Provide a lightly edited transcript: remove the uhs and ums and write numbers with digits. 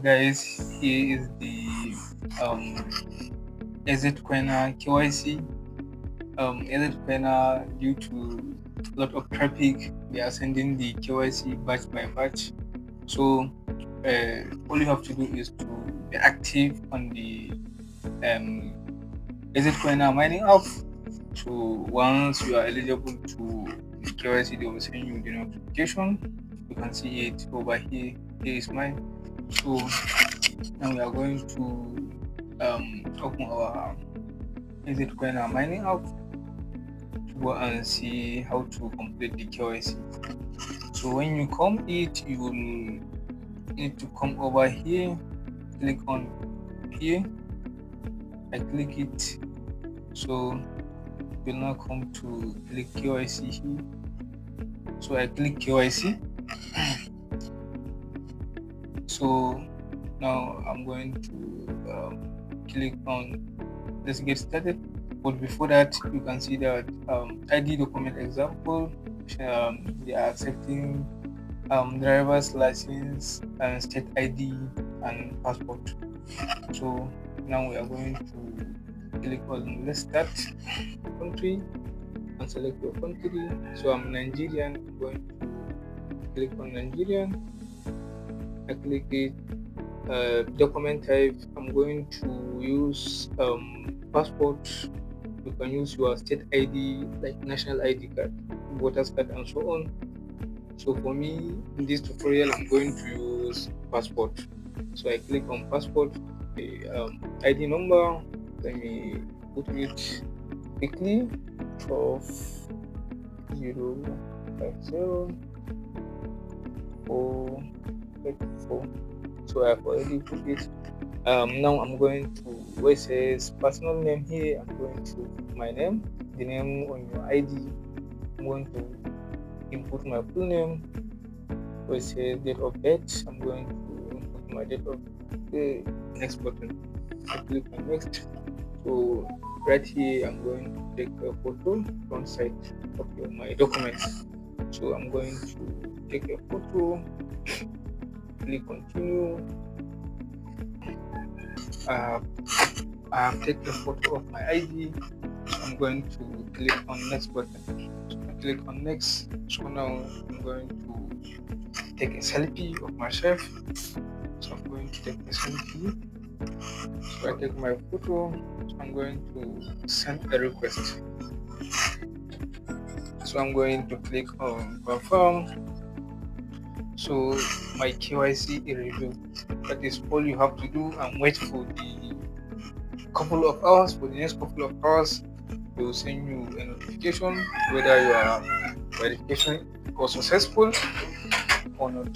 Guys, here is the exit corner KYC. Exit corner, due to a lot of traffic, they are sending the KYC batch by batch. So all you have to do is to be active on the um, exit corner mining app. So once you are eligible to the KYC, they will send you the notification. You can see it over here. Here is mine. So now we are going to open our exit coin and mining app to go and see how to complete the KYC. So when you come you will need to come over here, click on here. I click it, so it will now come to click KYC here. So I click KYC. So now I'm going to click on let's get started. But before that, you can see that ID document example, they are accepting driver's license and state ID and passport. So now we are going to click on let's start country and select your country. So I'm Nigerian. I'm going to click on Nigerian. I click it. Document type, I'm going to use passport. You can use your state ID like national ID card, voters card, and so on. So for me, in this tutorial, I'm going to use passport. So I click on passport, the ID number. Let me put it quickly: 12050 So I've already put it. Now I'm going to where it says personal name here. I'm going to put my name, the name on your ID. I'm going to input my full name. Where it says date of birth, I'm going to input my date of the next button. I click on next. So right here, I'm going to take a photo front side of my documents. So I'm going to take a photo. Click continue. I have taken a photo of my ID. So I'm going to click on next button. So I click on next. So now I'm going to take a selfie of myself. So I'm going to take a selfie. So I take my photo. So I'm going to send a request. So I'm going to click on confirm. So my KYC is reviewed. That is all you have to do, and wait for the couple of hours. For the next couple of hours, they will send you a notification whether your verification was successful or not.